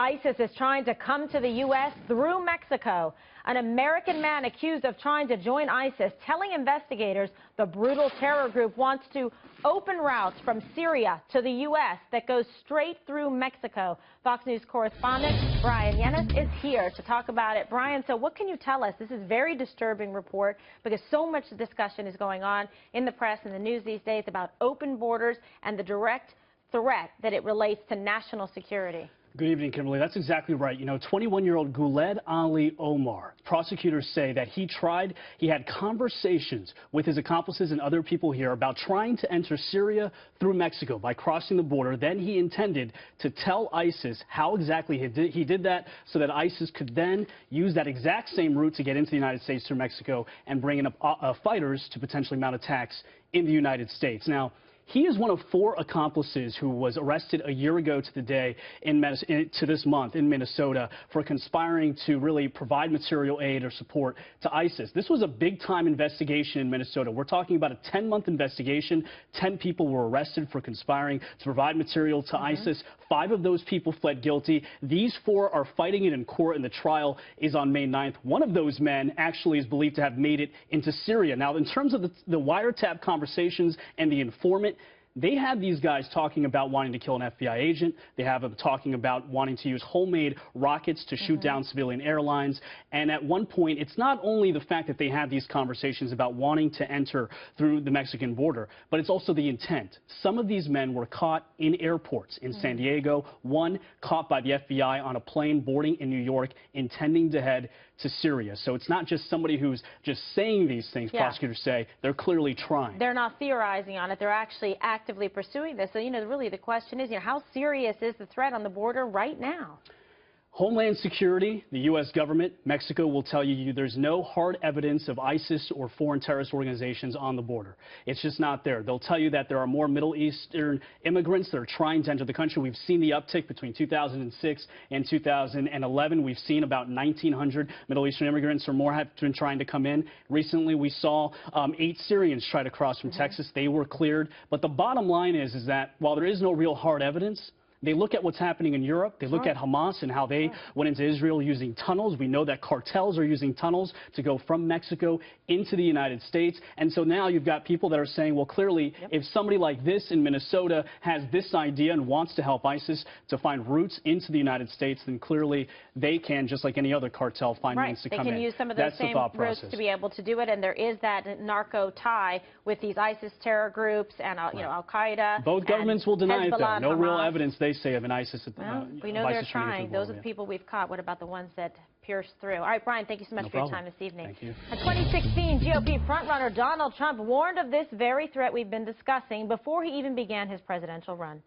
ISIS is trying to come to the U.S. through Mexico. An American man accused of trying to join ISIS telling investigators the brutal terror group wants to open routes from Syria to the U.S. that goes straight through Mexico. Fox News correspondent Brian Yenes is here to talk about it. Brian, so what can you tell us? This is a very disturbing report because so much discussion is going on in the press and the news these days about open borders and the direct threat that it relates to national security. Good evening, Kimberly. That's exactly right. You know, 21-year-old Guled Ali Omar, prosecutors say that he had conversations with his accomplices and other people here about trying to enter Syria through Mexico by crossing the border. Then he intended to tell ISIS how exactly he did that so that ISIS could then use that exact same route to get into the United States through Mexico and bring in fighters to potentially mount attacks in the United States. Now, he is one of 4 accomplices who was arrested a year ago to the day to this month in Minnesota for conspiring to really provide material aid or support to ISIS. This was a big-time investigation in Minnesota. We're talking about a 10-month investigation. 10 people were arrested for conspiring to provide material to ISIS. 5 of those people fled guilty. These 4 are fighting it in court, and the trial is on May 9th. One of those men actually is believed to have made it into Syria. Now, in terms of the wiretap conversations and the informant, they have these guys talking about wanting to kill an FBI agent. They have them talking about wanting to use homemade rockets to shoot down civilian airlines. And at one point, it's not only the fact that they have these conversations about wanting to enter through the Mexican border, but it's also the intent. Some of these men were caught in airports in San Diego. One caught by the FBI on a plane boarding in New York, intending to head to Syria. So it's not just somebody who's just saying these things, prosecutors say. They're clearly trying. They're not theorizing on it. They're actually actively pursuing this. So, you know, really the question is, how serious is the threat on the border right now? Homeland Security, the U.S. government, Mexico will tell you there's no hard evidence of ISIS or foreign terrorist organizations on the border. It's just not there. They'll tell you that there are more Middle Eastern immigrants that are trying to enter the country. We've seen the uptick between 2006 and 2011. We've seen about 1,900 Middle Eastern immigrants or more have been trying to come in. Recently, we saw 8 Syrians try to cross from Texas. They were cleared. But the bottom line is that while there is no real hard evidence, they look at what's happening in Europe. They look at Hamas and how they went into Israel using tunnels. We know that cartels are using tunnels to go from Mexico into the United States. And so now you've got people that are saying, well, clearly, if somebody like this in Minnesota has this idea and wants to help ISIS to find routes into the United States, then clearly they can, just like any other cartel, find means to come in. They can use some of those same routes to be able to do it. And there is that narco tie with these ISIS terror groups and Al-Qaeda. Both governments will deny it, though. No real evidence, they say, of an ISIS. We know they're trying. Those are the people we've caught. What about the ones that pierce through? All right, Brian, thank you so much for your time this evening. Thank you. A 2016 GOP frontrunner Donald Trump warned of this very threat we've been discussing before he even began his presidential run.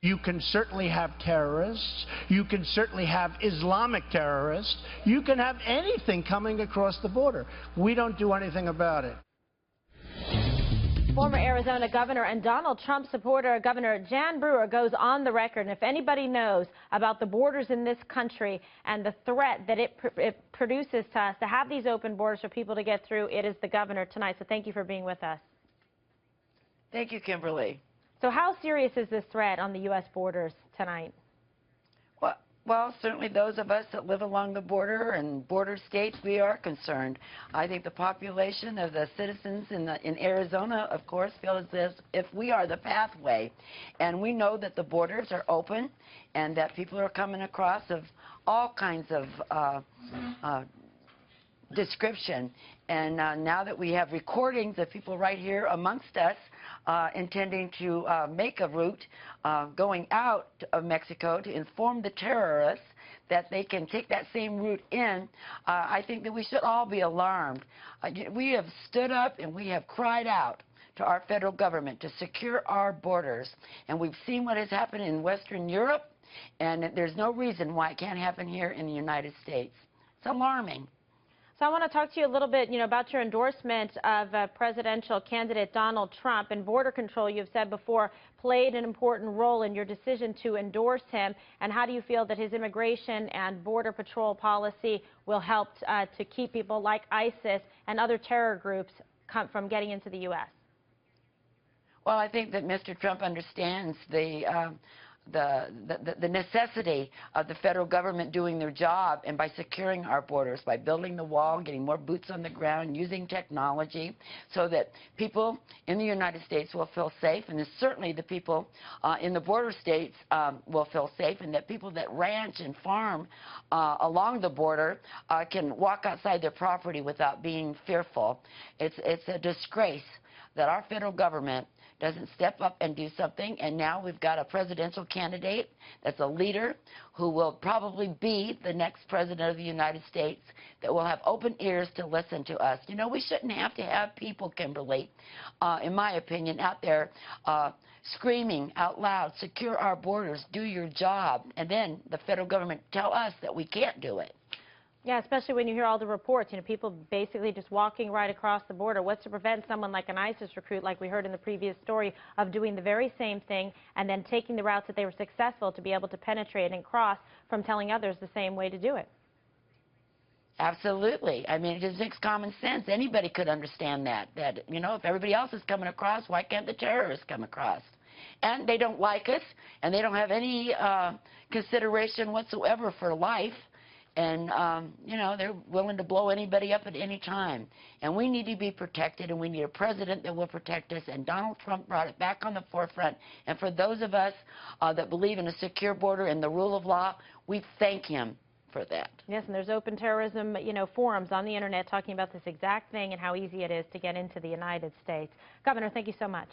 You can certainly have terrorists. You can certainly have Islamic terrorists. You can have anything coming across the border. We don't do anything about it. Former Arizona governor and Donald Trump supporter Governor Jan Brewer goes on the record. And if anybody knows about the borders in this country and the threat that it produces to us to have these open borders for people to get through, it is the governor tonight. So thank you for being with us. Thank you, Kimberly. So how serious is this threat on the U.S. borders tonight? Well, certainly those of us that live along the border and border states, we are concerned. I think the population of the citizens in Arizona, of course, feel as if we are the pathway. And we know that the borders are open and that people are coming across of all kinds of description. And now that we have recordings of people right here amongst us intending to make a route going out of Mexico to inform the terrorists that they can take that same route in, I think that we should all be alarmed. We have stood up and we have cried out to our federal government to secure our borders. And we've seen what has happened in Western Europe, and there's no reason why it can't happen here in the United States. It's alarming. So I want to talk to you a little bit, about your endorsement of presidential candidate Donald Trump. And border control, you've said before, played an important role in your decision to endorse him. And how do you feel that his immigration and border patrol policy will help to keep people like ISIS and other terror groups from getting into the U.S.? Well, I think that Mr. Trump understands the the necessity of the federal government doing their job, and by securing our borders, by building the wall, getting more boots on the ground, using technology, so that people in the United States will feel safe, and certainly the people in the border states will feel safe, and that people that ranch and farm along the border can walk outside their property without being fearful. It's a disgrace that our federal government doesn't step up and do something, and now we've got a presidential candidate that's a leader who will probably be the next president of the United States, that will have open ears to listen to us. You know, we shouldn't have to have people, Kimberly, in my opinion, out there screaming out loud, secure our borders, do your job, and then the federal government tell us that we can't do it. Yeah, especially when you hear all the reports, people basically just walking right across the border. What's to prevent someone like an ISIS recruit, like we heard in the previous story, of doing the very same thing and then taking the routes that they were successful to be able to penetrate and cross, from telling others the same way to do it? Absolutely. I mean, it just makes common sense. Anybody could understand that, if everybody else is coming across, why can't the terrorists come across? And they don't like us, and they don't have any consideration whatsoever for life. And, they're willing to blow anybody up at any time. And we need to be protected, and we need a president that will protect us. And Donald Trump brought it back on the forefront. And for those of us that believe in a secure border and the rule of law, we thank him for that. Yes, and there's open terrorism, forums on the Internet talking about this exact thing and how easy it is to get into the United States. Governor, thank you so much.